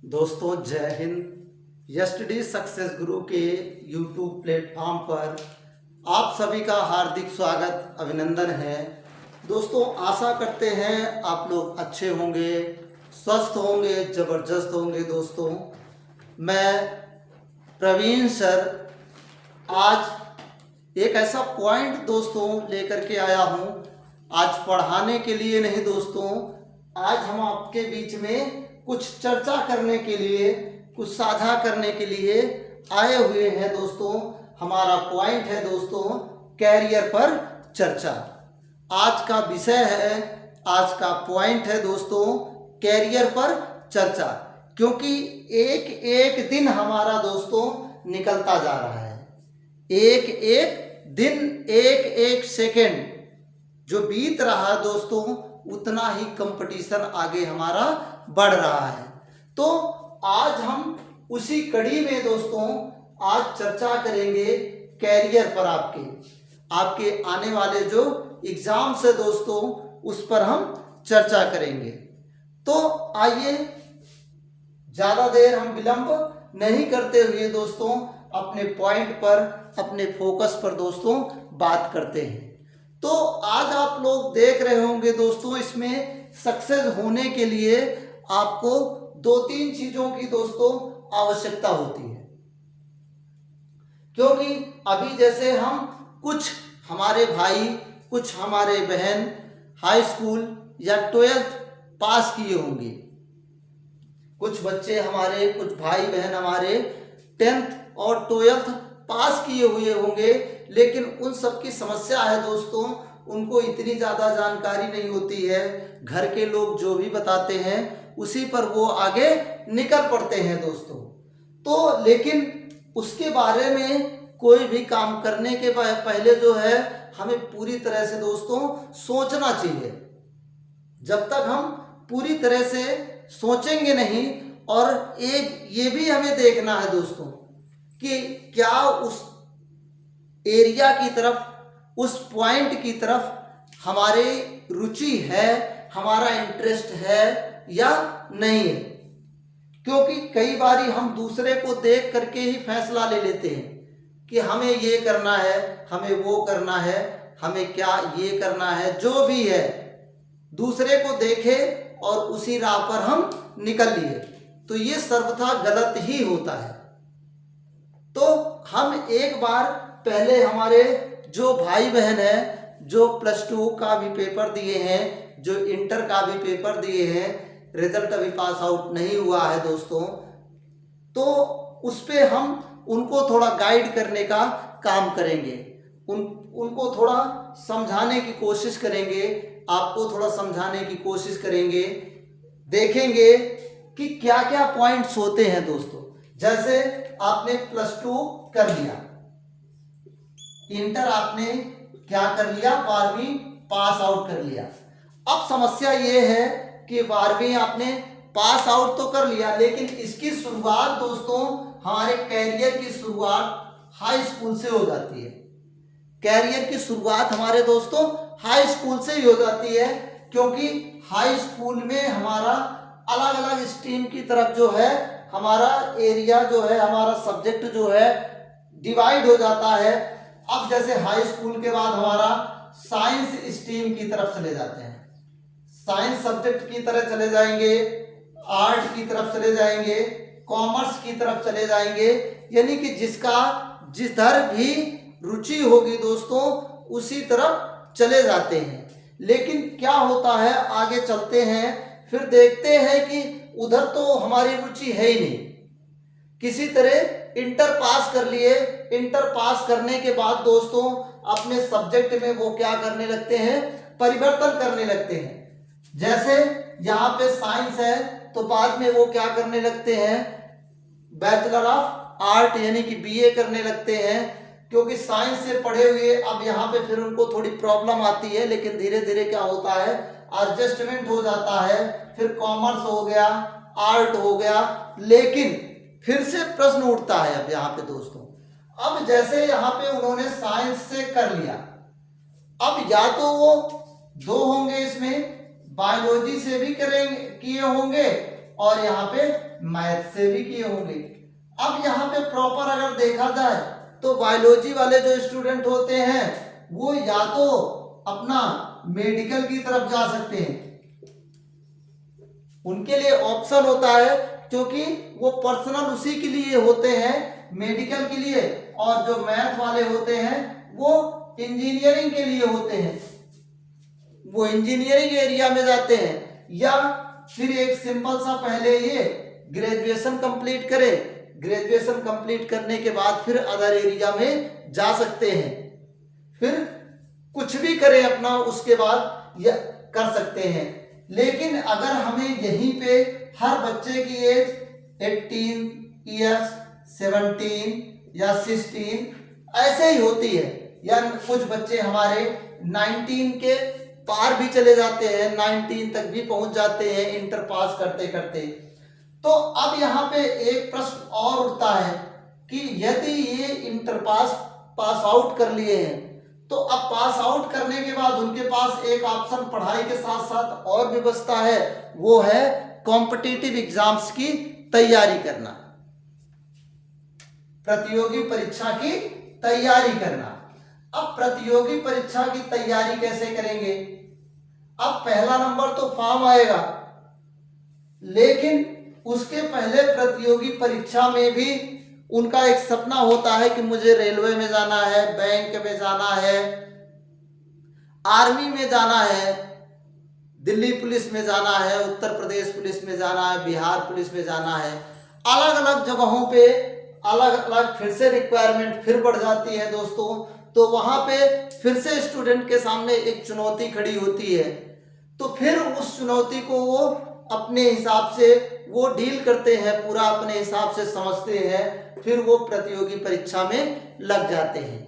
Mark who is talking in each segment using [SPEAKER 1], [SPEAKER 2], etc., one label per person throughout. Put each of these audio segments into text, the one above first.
[SPEAKER 1] दोस्तों जय Hind. Yesterday success गुरु के यूट्यूब प्लेटफॉर्म पर आप सभी का हार्दिक स्वागत अभिनंदन है। दोस्तों आशा करते हैं आप लोग अच्छे होंगे, स्वस्थ होंगे, ज़बरदस्त होंगे। दोस्तों मैं प्रवीण सर आज एक ऐसा पॉइंट दोस्तों लेकर के आया हूँ। आज पढ़ाने के लिए नहीं दोस्तों, आज हम आपके बीच में कुछ चर्चा करने के लिए, कुछ साझा करने के लिए आए हुए हैं दोस्तों। हमारा पॉइंट है दोस्तों कैरियर पर चर्चा। आज का विषय है, आज का पॉइंट है दोस्तों कैरियर पर चर्चा। क्योंकि एक एक दिन हमारा दोस्तों निकलता जा रहा है, एक एक दिन, एक एक सेकेंड जो बीत रहा है दोस्तों, उतना ही कंपटीशन आगे हमारा बढ़ रहा है। तो आज हम उसी कड़ी में दोस्तों आज चर्चा करेंगे कैरियर पर। आपके आने वाले जो एग्जाम्स है दोस्तों, उस पर हम चर्चा करेंगे। तो आइए ज़्यादा देर हम विलंब नहीं करते हुए दोस्तों अपने पॉइंट पर, अपने फोकस पर दोस्तों बात करते हैं। तो आज आप लोग देख रहे होंगे दोस्तों, इसमें सक्सेस होने के लिए आपको दो तीन चीज़ों की दोस्तों आवश्यकता होती है। क्योंकि अभी जैसे हम कुछ हमारे भाई, कुछ हमारे बहन हाई स्कूल या 12th पास किए होंगे, कुछ बच्चे हमारे, कुछ भाई बहन हमारे 10th और 12th पास किए हुए होंगे। लेकिन उन सब की समस्या है दोस्तों, उनको इतनी ज़्यादा जानकारी नहीं होती है। घर के लोग जो भी बताते हैं उसी पर वो आगे निकल पड़ते हैं दोस्तों। तो लेकिन उसके बारे में कोई भी काम करने के पहले जो है हमें पूरी तरह से दोस्तों सोचना चाहिए। जब तक हम पूरी तरह से सोचेंगे नहीं, और एक ये भी हमें देखना है दोस्तों कि क्या उस एरिया की तरफ, उस पॉइंट की तरफ हमारी रुचि है, हमारा इंटरेस्ट है या नहीं है। क्योंकि कई बारी हम दूसरे को देख करके ही फैसला ले लेते हैं कि हमें ये करना है, हमें वो करना है, हमें क्या ये करना है, जो भी है दूसरे को देखे और उसी राह पर हम निकल लिए, तो ये सर्वथा गलत ही होता है। तो हम एक बार पहले हमारे जो भाई बहन है, जो +2 का भी पेपर दिए हैं, जो इंटर का भी पेपर दिए हैं, रिजल्ट अभी पास आउट नहीं हुआ है दोस्तों, तो उस पे हम उनको थोड़ा गाइड करने का काम करेंगे। उनको थोड़ा समझाने की कोशिश करेंगे, आपको थोड़ा समझाने की कोशिश करेंगे। देखेंगे कि क्या क्या पॉइंट्स होते हैं दोस्तों। जैसे आपने +2 कर लिया, इंटर आपने क्या कर लिया, 12वीं पास आउट कर लिया। अब समस्या ये है कि 12वीं आपने पास आउट तो कर लिया, लेकिन इसकी शुरुआत दोस्तों, हमारे कैरियर की शुरुआत हाई स्कूल से हो जाती है। कैरियर की शुरुआत हमारे दोस्तों हाई स्कूल से ही हो जाती है। क्योंकि हाई स्कूल में हमारा अलग अलग स्ट्रीम की तरफ जो है हमारा एरिया जो है, हमारा सब्जेक्ट जो है डिवाइड हो जाता है। अब जैसे हाई स्कूल के बाद हमारा साइंस स्ट्रीम की तरफ चले जाते हैं, साइंस सब्जेक्ट की तरफ चले जाएंगे, आर्ट की तरफ चले जाएंगे, कॉमर्स की तरफ चले जाएंगे। यानी कि जिसका जिधर भी रुचि होगी दोस्तों, उसी तरफ चले जाते हैं। लेकिन क्या होता है, आगे चलते हैं फिर देखते हैं कि उधर तो हमारी रुचि है ही नहीं। किसी तरह इंटर पास कर लिए, इंटर पास करने के बाद दोस्तों अपने सब्जेक्ट में वो क्या करने लगते हैं, परिवर्तन करने लगते हैं। जैसे यहाँ पे साइंस है तो बाद में वो क्या करने लगते हैं, बैचलर ऑफ आर्ट यानी कि BA करने लगते हैं। क्योंकि साइंस से पढ़े हुए अब यहाँ पे फिर उनको थोड़ी प्रॉब्लम आती है, लेकिन धीरे धीरे क्या होता है, एडजस्टमेंट हो जाता है। फिर कॉमर्स हो गया, आर्ट हो गया, लेकिन फिर से प्रश्न उठता है अब यहाँ पे दोस्तों। अब जैसे यहाँ पे उन्होंने साइंस से कर लिया, अब या तो वो दो होंगे इसमें, बायोलॉजी से भी करेंगे किए होंगे और यहाँ पे मैथ से भी किए होंगे। अब यहाँ पे प्रॉपर अगर देखा जाए तो बायोलॉजी वाले जो स्टूडेंट होते हैं वो या तो अपना मेडिकल की तरफ जा सकते हैं, उनके लिए ऑप्शन होता है, क्योंकि वो पर्सनल उसी के लिए होते हैं, मेडिकल के लिए, और जो मैथ वाले होते हैं वो इंजीनियरिंग के लिए होते हैं, वो इंजीनियरिंग एरिया में जाते हैं। या फिर एक सिंपल सा पहले ये ग्रेजुएशन कंप्लीट करे, ग्रेजुएशन कंप्लीट करने के बाद फिर अदर एरिया में जा सकते हैं, फिर कुछ भी करें अपना उसके बाद या कर सकते हैं। लेकिन अगर हमें यहीं पे हर बच्चे की एज 18 ईयर्स, 17 या 16 ऐसे ही होती है, या कुछ बच्चे हमारे 19 के पार भी चले जाते हैं, 19 तक भी पहुंच जाते हैं इंटर पास करते करते। तो अब यहाँ पे एक प्रश्न और उठता है कि यदि ये इंटर पास आउट कर लिए हैं, तो अब पास आउट करने के बाद उनके पास एक ऑप्शन पढ़ाई के साथ साथ और भी बचता है, वो है कॉम्पिटिटिव एग्जाम्स की तैयारी करना, प्रतियोगी परीक्षा की तैयारी करना। अब प्रतियोगी परीक्षा की तैयारी कैसे करेंगे? अब पहला नंबर तो फॉर्म आएगा, लेकिन उसके पहले प्रतियोगी परीक्षा में भी उनका एक सपना होता है कि मुझे रेलवे में जाना है, बैंक में जाना है, आर्मी में जाना है, दिल्ली पुलिस में जाना है, उत्तर प्रदेश पुलिस में जाना है, बिहार पुलिस में जाना है। अलग अलग जगहों पे अलग अलग फिर से रिक्वायरमेंट फिर बढ़ जाती है दोस्तों। तो वहां पे फिर से स्टूडेंट के सामने एक चुनौती खड़ी होती है, तो फिर उस चुनौती को वो अपने हिसाब से वो डील करते हैं, पूरा अपने हिसाब से समझते हैं, फिर वो प्रतियोगी परीक्षा में लग जाते हैं।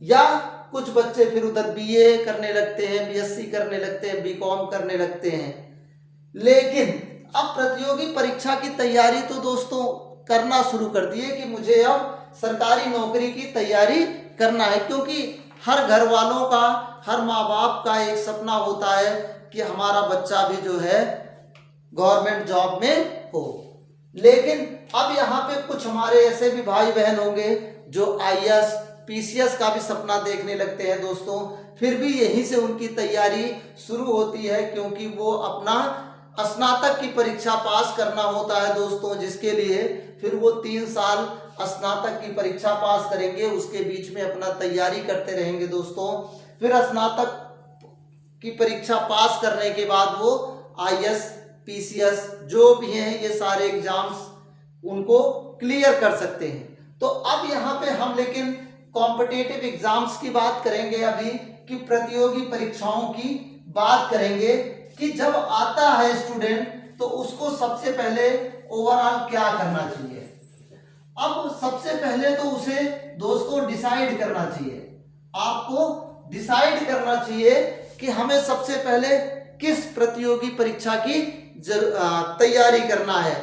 [SPEAKER 1] या कुछ बच्चे फिर उधर बीए करने लगते हैं, बीएससी करने लगते हैं, बीकॉम करने लगते हैं। लेकिन अब प्रतियोगी परीक्षा की तैयारी तो दोस्तों करना शुरू कर दिए कि मुझे अब सरकारी नौकरी की तैयारी करना है, क्योंकि हर घर वालों का, हर माँ बाप का एक सपना होता है कि हमारा बच्चा भी जो है गवर्नमेंट जॉब में हो। लेकिन अब यहाँ पे कुछ हमारे ऐसे भी भाई बहन होंगे जो आईएएस, पीसीएस का भी सपना देखने लगते हैं दोस्तों। फिर भी यहीं से उनकी तैयारी शुरू होती है, क्योंकि वो अपना स्नातक की परीक्षा पास करना होता है दोस्तों, जिसके लिए फिर वो 3 साल स्नातक की परीक्षा पास करेंगे, उसके बीच में अपना तैयारी करते रहेंगे दोस्तों। फिर स्नातक की परीक्षा पास करने के बाद वो आईएएस, पीसीएस जो भी हैं ये सारे एग्जाम्स उनको क्लियर कर सकते हैं। तो अब यहाँ पे हम लेकिन कॉम्पिटिटिव एग्जाम्स की बात करेंगे अभी, कि प्रतियोगी परीक्षाओं की बात करेंगे कि जब आता है स्टूडेंट तो उसको सबसे पहले ओवरऑल क्या करना चाहिए। अब सबसे पहले तो उसे दोस्तों डिसाइड करना चाहिए, आपको डिसाइड करना चाहिए कि हमें सबसे पहले किस प्रतियोगी परीक्षा की तैयारी करना है,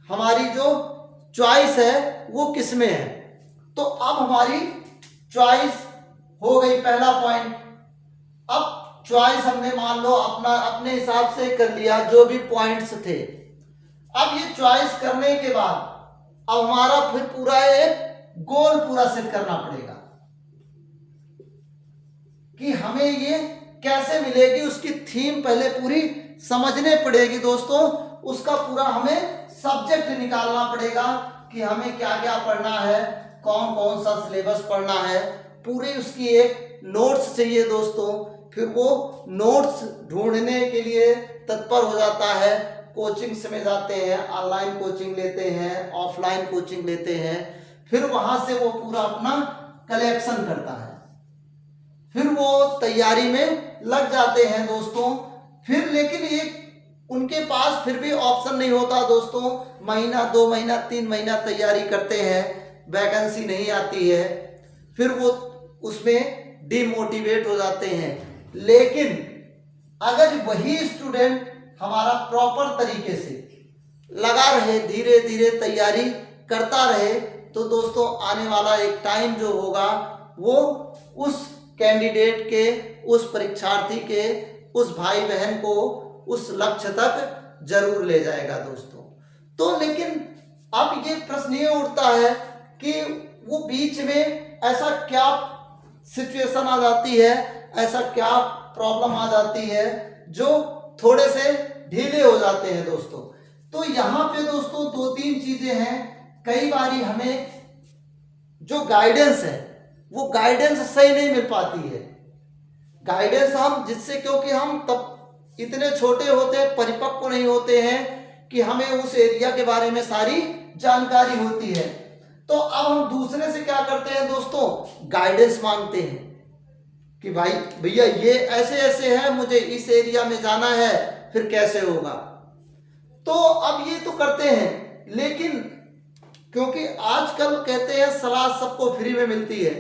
[SPEAKER 1] हमारी जो चॉइस है वो किस में है। तो अब हमारी चॉइस हो गई पहला पॉइंट। अब चॉइस हमने मान लो अपने हिसाब से कर लिया जो भी पॉइंट्स थे। अब ये चॉइस करने के बाद अब हमारा फिर पूरा एक गोल पूरा सेट करना पड़ेगा कि हमें ये कैसे मिलेगी, उसकी थीम पहले पूरी समझने पड़ेगी दोस्तों। उसका पूरा हमें सब्जेक्ट निकालना पड़ेगा कि हमें क्या क्या पढ़ना है, कौन कौन सा सिलेबस पढ़ना है, पूरी उसकी एक नोट्स चाहिए दोस्तों। फिर वो नोट्स ढूंढने के लिए तत्पर हो जाता है, कोचिंग्स में जाते हैं, ऑनलाइन कोचिंग लेते हैं, ऑफलाइन कोचिंग लेते हैं, फिर वहां से वो पूरा अपना कलेक्शन करता है, फिर वो तैयारी में लग जाते हैं दोस्तों। फिर लेकिन एक उनके पास फिर भी ऑप्शन नहीं होता दोस्तों, महीना 2 महीना 3 महीना तैयारी करते हैं, वैकेंसी नहीं आती है, फिर वो उसमें डिमोटिवेट हो जाते हैं। लेकिन अगर वही स्टूडेंट हमारा प्रॉपर तरीके से लगा रहे, धीरे धीरे तैयारी करता रहे, तो दोस्तों आने वाला एक टाइम जो होगा वो उस कैंडिडेट के, उस परीक्षार्थी के, उस भाई बहन को उस लक्ष्य तक जरूर ले जाएगा दोस्तों। तो लेकिन अब ये प्रश्न ये उठता है कि वो बीच में ऐसा क्या सिचुएशन आ जाती है, ऐसा क्या प्रॉब्लम आ जाती है जो थोड़े से ढीले हो जाते हैं दोस्तों। तो यहाँ पे दोस्तों दो तीन चीजें हैं। कई बारी हमें जो गाइडेंस है वो गाइडेंस सही नहीं मिल पाती है। गाइडेंस हम जिससे, क्योंकि हम तब इतने छोटे होते हैं, परिपक्व नहीं होते हैं कि हमें उस एरिया के बारे में सारी जानकारी होती है। तो अब हम दूसरे से क्या करते हैं दोस्तों, गाइडेंस मांगते हैं कि भाई भैया ये ऐसे ऐसे है, मुझे इस एरिया में जाना है, फिर कैसे होगा। तो अब ये तो करते हैं, लेकिन क्योंकि आजकल कहते हैं सलाह सबको फ्री में मिलती है,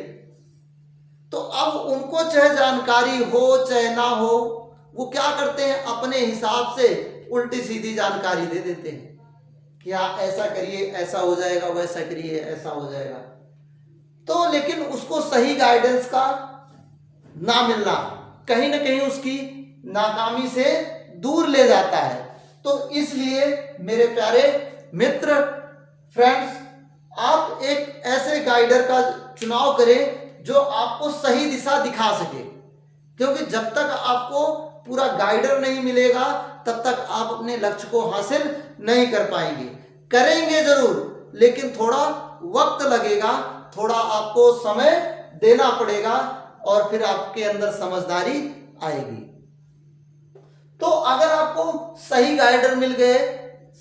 [SPEAKER 1] तो अब उनको चाहे जानकारी हो चाहे ना हो, वो क्या करते हैं, अपने हिसाब से उल्टी सीधी जानकारी दे देते हैं कि हाँ ऐसा करिए ऐसा हो जाएगा, वैसा करिए ऐसा हो जाएगा। तो लेकिन उसको सही गाइडेंस का ना मिलना कहीं ना कहीं उसकी नाकामी से दूर ले जाता है। तो इसलिए मेरे प्यारे मित्र, फ्रेंड्स, आप एक ऐसे गाइडर का चुनाव करें जो आपको सही दिशा दिखा सके, क्योंकि जब तक आपको पूरा गाइडर नहीं मिलेगा तब तक आप अपने लक्ष्य को हासिल नहीं कर पाएंगे। करेंगे जरूर, लेकिन थोड़ा वक्त लगेगा, थोड़ा आपको समय देना पड़ेगा और फिर आपके अंदर समझदारी आएगी। तो अगर आपको सही गाइडर मिल गए,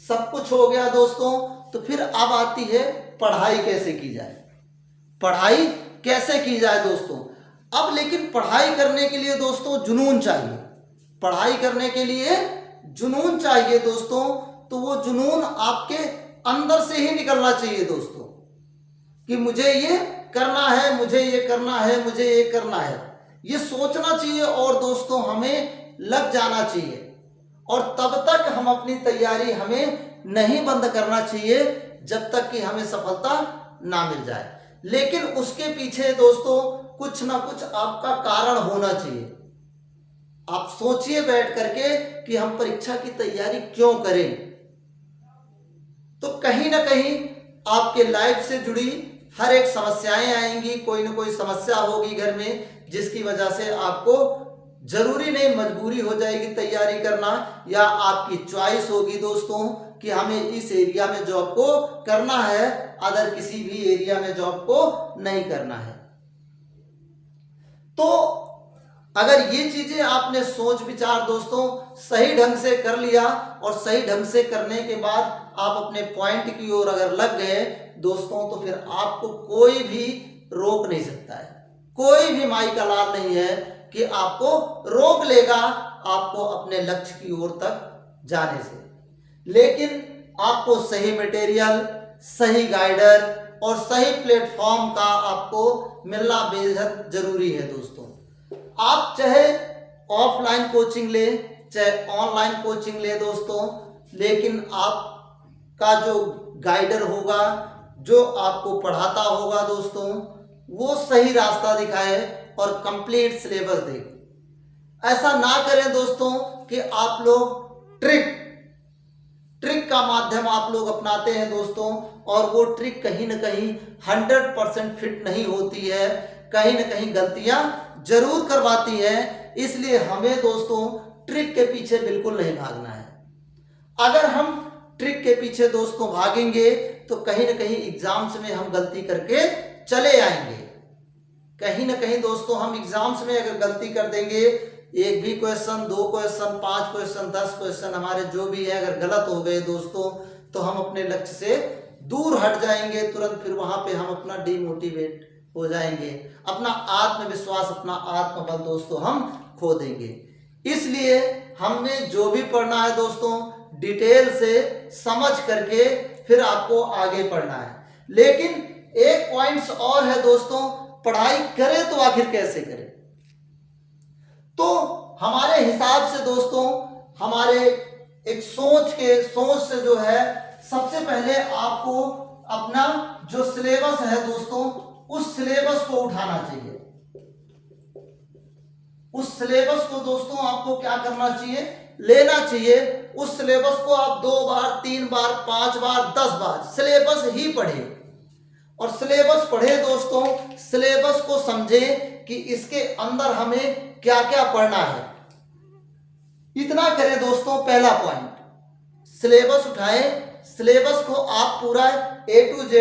[SPEAKER 1] सब कुछ हो गया दोस्तों, तो फिर अब आती है पढ़ाई कैसे की जाए। पढ़ाई कैसे की जाए दोस्तों। अब लेकिन पढ़ाई करने के लिए दोस्तों जुनून चाहिए। पढ़ाई करने के लिए जुनून चाहिए दोस्तों। तो वो जुनून आपके अंदर से ही निकलना चाहिए दोस्तों, कि मुझे ये करना है, मुझे ये करना है, मुझे ये करना है, ये सोचना चाहिए और दोस्तों हमें लग जाना चाहिए। और तब तक हम अपनी तैयारी हमें नहीं बंद करना चाहिए जब तक कि हमें सफलता ना मिल जाए। लेकिन उसके पीछे दोस्तों कुछ ना कुछ आपका कारण होना चाहिए। आप सोचिए बैठ करके कि हम परीक्षा की तैयारी क्यों करें। तो कहीं ना कहीं आपके लाइफ से जुड़ी हर एक समस्याएं आएंगी, कोई ना कोई समस्या होगी घर में, जिसकी वजह से आपको जरूरी नहीं मजबूरी हो जाएगी तैयारी करना, या आपकी चॉइस होगी दोस्तों कि हमें इस एरिया में जॉब को करना है, अदर किसी भी एरिया में जॉब को नहीं करना है। तो अगर ये चीजें आपने सोच विचार दोस्तों सही ढंग से कर लिया, और सही ढंग से करने के बाद आप अपने पॉइंट की ओर अगर लग गए दोस्तों, तो फिर आपको कोई भी रोक नहीं सकता है। कोई भी माई का लाल नहीं है कि आपको रोक लेगा आपको अपने लक्ष्य की ओर तक जाने से। लेकिन आपको सही मटेरियल, सही गाइडर और सही प्लेटफॉर्म का आपको मिलना बेहद जरूरी है दोस्तों। आप चाहे ऑफलाइन कोचिंग ले चाहे ऑनलाइन कोचिंग ले दोस्तों, लेकिन आपका जो गाइडर होगा, जो आपको पढ़ाता होगा दोस्तों, वो सही रास्ता दिखाए और कंप्लीट सिलेबस दे। ऐसा ना करें दोस्तों कि आप लोग ट्रिक का माध्यम आप लोग अपनाते हैं दोस्तों, और वो ट्रिक कहीं ना कहीं 100% फिट नहीं होती है, कहीं ना कहीं गलतियां जरूर करवाती है। इसलिए हमें दोस्तों ट्रिक के पीछे बिल्कुल नहीं भागना है। अगर हम ट्रिक के पीछे दोस्तों भागेंगे तो कहीं ना कहीं एग्जाम्स में हम गलती करके चले आएंगे। कहीं ना कहीं दोस्तों हम एग्जाम्स में अगर गलती कर देंगे, एक भी क्वेश्चन, 2 क्वेश्चन, 5 क्वेश्चन, 10 क्वेश्चन हमारे जो भी है अगर गलत हो गए दोस्तों, तो हम अपने लक्ष्य से दूर हट जाएंगे तुरंत। फिर वहां पे हम अपना डिमोटिवेट हो जाएंगे, अपना आत्मविश्वास, अपना आत्मबल दोस्तों हम खो देंगे। इसलिए हमने जो भी पढ़ना है दोस्तों डिटेल से समझ करके फिर आपको आगे पढ़ना है। लेकिन एक पॉइंट्स और है दोस्तों, पढ़ाई करें तो आखिर कैसे करें। तो हमारे हिसाब से दोस्तों, हमारे एक सोच से जो है, सबसे पहले आपको अपना जो सिलेबस है दोस्तों, उस सिलेबस को उठाना चाहिए। उस सिलेबस को दोस्तों आपको क्या करना चाहिए, लेना चाहिए उस सिलेबस को आप 2 बार, 3 बार, 5 बार, 10 बार सिलेबस ही पढ़े और सिलेबस पढ़े दोस्तों, सिलेबस को समझे कि इसके अंदर हमें क्या क्या पढ़ना है। इतना करें दोस्तों। पहला पॉइंट, सिलेबस उठाए, सिलेबस को आप पूरा A to Z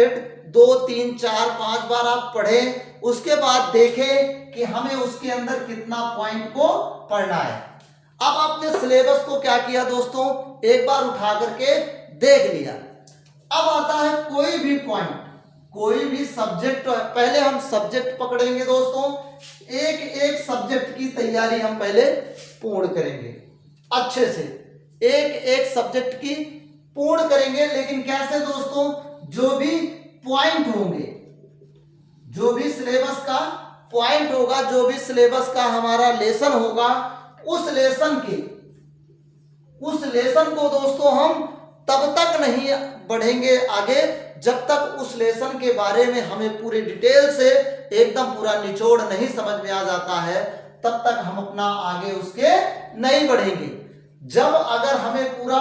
[SPEAKER 1] 2, 3, 4, 5 बार आप पढ़ें। उसके बाद देखें कि हमें उसके अंदर कितना पॉइंट को पढ़ना है। अब आपने सिलेबस को क्या किया दोस्तों, एक बार उठा करके देख लिया। अब आता है कोई भी पॉइंट, कोई भी सब्जेक्ट। पहले हम सब्जेक्ट पकड़ेंगे दोस्तों, एक एक सब्जेक्ट की तैयारी हम पहले पूर्ण करेंगे अच्छे से, एक एक सब्जेक्ट की पूर्ण करेंगे। लेकिन कैसे दोस्तों, जो भी पॉइंट होंगे, जो भी सिलेबस का पॉइंट होगा, जो भी सिलेबस का हमारा लेसन होगा, उस लेसन को दोस्तों हम तब तक नहीं बढ़ेंगे आगे जब तक उस लेसन के बारे में हमें पूरी डिटेल से एकदम पूरा निचोड़ नहीं समझ में आ जाता है, तब तक हम अपना आगे उसके नहीं बढ़ेंगे। जब अगर हमें पूरा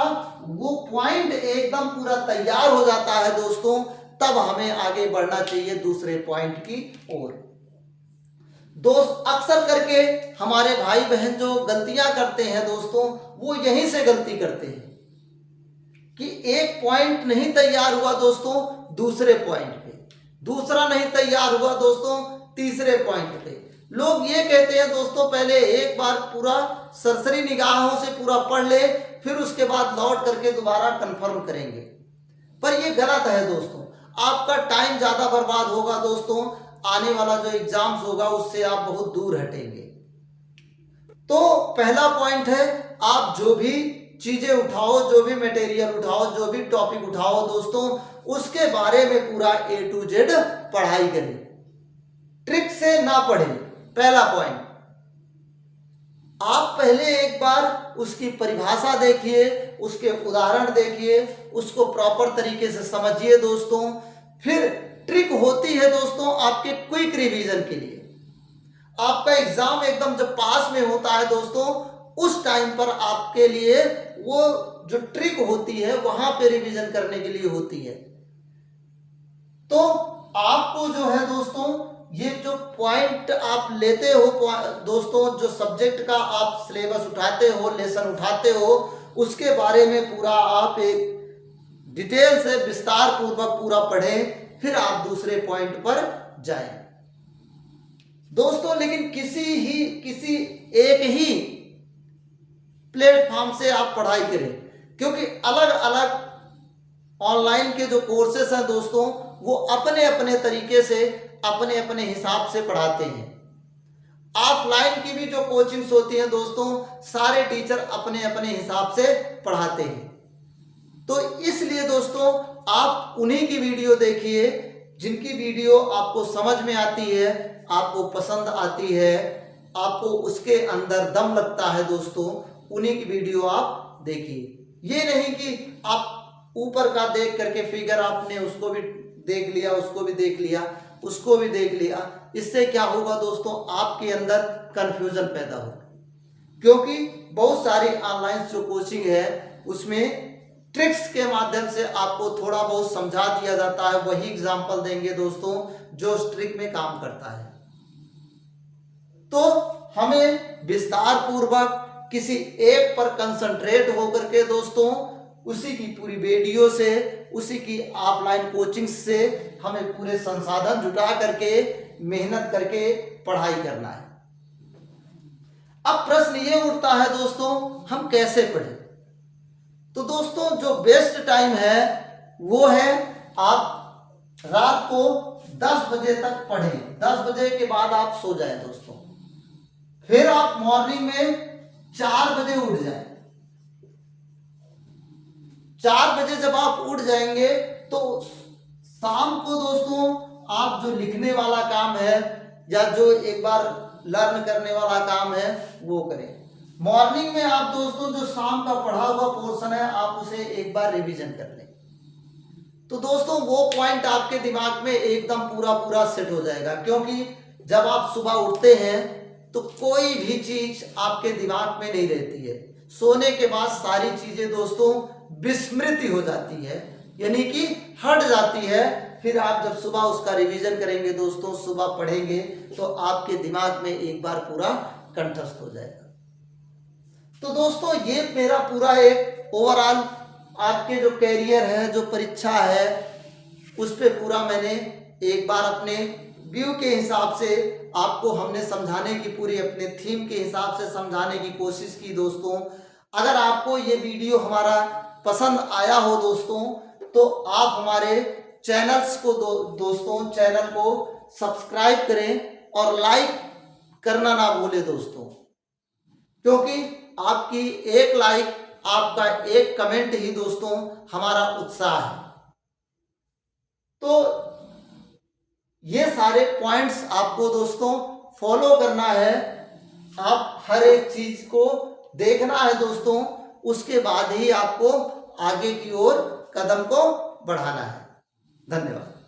[SPEAKER 1] वो पॉइंट एकदम पूरा तैयार हो जाता है दोस्तों, तब हमें आगे बढ़ना चाहिए दूसरे पॉइंट की ओर। दोस्त अक्सर करके हमारे भाई बहन जो गलतियां करते हैं दोस्तों, वो यहीं से गलती करते हैं कि एक पॉइंट नहीं तैयार हुआ दोस्तों दूसरे पॉइंट पे, दूसरा नहीं तैयार हुआ दोस्तों तीसरे पॉइंट पे। लोग ये कहते हैं दोस्तों, पहले एक बार पूरा सरसरी निगाहों से पूरा पढ़ ले, फिर उसके बाद लौट करके दोबारा कंफर्म करेंगे। पर ये गलत है दोस्तों, आपका टाइम ज्यादा बर्बाद होगा दोस्तों, आने वाला जो एग्जाम्स होगा उससे आप बहुत दूर हटेंगे। तो पहला पॉइंट है, आप जो भी चीजें उठाओ, जो भी मटेरियल उठाओ, जो भी टॉपिक उठाओ दोस्तों, उसके बारे में पूरा A to Z पढ़ाई करें, ट्रिक से ना पढ़ें। पहला पॉइंट, आप पहले एक बार उसकी परिभाषा देखिए, उसके उदाहरण देखिए, उसको प्रॉपर तरीके से समझिए दोस्तों। फिर ट्रिक होती है दोस्तों आपके क्विक रिवीजन के लिए। आपका एग्जाम एकदम जब पास में होता है दोस्तों, उस टाइम पर आपके लिए वो जो ट्रिक होती है वहां पे रिवीजन करने के लिए होती है। तो आपको जो है दोस्तों, ये जो पॉइंट आप लेते हो दोस्तों, जो सब्जेक्ट का आप सिलेबस उठाते हो, लेसन उठाते हो, उसके बारे में पूरा आप एक डिटेल से विस्तार पूर्वक पूरा पढ़ें, फिर आप दूसरे पॉइंट पर जाएं दोस्तों। लेकिन किसी एक ही प्लेटफॉर्म से आप पढ़ाई करें, क्योंकि अलग अलग ऑनलाइन के जो कोर्सेस हैं दोस्तों, वो अपने अपने तरीके से अपने अपने हिसाब से पढ़ाते हैं। ऑफलाइन की भी जो कोचिंग्स होती हैं दोस्तों, सारे टीचर अपने अपने हिसाब से पढ़ाते हैं। तो इसलिए दोस्तों आप उन्हीं की वीडियो देखिए जिनकी वीडियो आपको समझ में आती है, आपको पसंद आती है, आपको उसके अंदर दम लगता है दोस्तों, उन्हीं की वीडियो आप देखिए। ये नहीं कि आप ऊपर का देख करके फिगर आपने उसको भी देख लिया, उसको भी देख लिया, उसको भी देख लिया। इससे क्या होगा दोस्तों, आपके अंदर कंफ्यूजन पैदा होगा, क्योंकि बहुत सारी ऑनलाइन जो कोचिंग है उसमें ट्रिक्स के माध्यम से आपको थोड़ा बहुत समझा दिया जाता है। वही एग्जाम्पल देंगे दोस्तों जो उस ट्रिक में काम करता है। तो हमें विस्तार पूर्वक किसी एक पर कंसंट्रेट होकर के दोस्तों, उसी की पूरी वीडियो से, उसी की ऑफलाइन कोचिंग से हमें पूरे संसाधन जुटा करके मेहनत करके पढ़ाई करना है। अब प्रश्न ये उठता है दोस्तों, हम कैसे पढ़ें? तो दोस्तों जो बेस्ट टाइम है वो है आप रात को 10 बजे तक पढ़ें। 10 बजे के बाद आप सो जाएं दोस्तों, फिर आप मॉर्निंग में 4 बजे उठ जाएं। 4 बजे जब आप उठ जाएंगे तो शाम को दोस्तों आप जो लिखने वाला काम है या जो एक बार लर्न करने वाला काम है वो करें। मॉर्निंग में आप दोस्तों जो शाम का पढ़ा हुआ पोर्शन है आप उसे एक बार रिवीजन कर लें, तो दोस्तों वो पॉइंट आपके दिमाग में एकदम पूरा सेट हो जाएगा। क्योंकि जब आप सुबह उठते हैं तो कोई भी चीज आपके दिमाग में नहीं रहती है, सोने के बाद सारी चीजें दोस्तों विस्मृति हो जाती है, यानी कि हट जाती है। फिर आप जब सुबह उसका रिवीजन करेंगे दोस्तों, सुबह पढ़ेंगे तो आपके दिमाग में एक बार पूरा कंठस्थ हो जाएगा। तो दोस्तों ये मेरा पूरा एक ओवरऑल आपके जो कैरियर है, जो परीक्षा है, उस पे पूरा मैंने एक बार अपने व्यू के हिसाब से आपको हमने समझाने की, पूरी अपने थीम के हिसाब से समझाने की कोशिश की दोस्तों। अगर आपको ये वीडियो हमारा पसंद आया हो दोस्तों, तो आप हमारे चैनल्स को दोस्तों चैनल को सब्सक्राइब करें और लाइक करना ना भूलें दोस्तों, क्योंकि आपकी एक लाइक, आपका एक कमेंट ही दोस्तों हमारा उत्साह है। तो ये सारे पॉइंट्स आपको दोस्तों फॉलो करना है, आप हर एक चीज को देखना है दोस्तों, उसके बाद ही आपको आगे की ओर कदम को बढ़ाना है। धन्यवाद।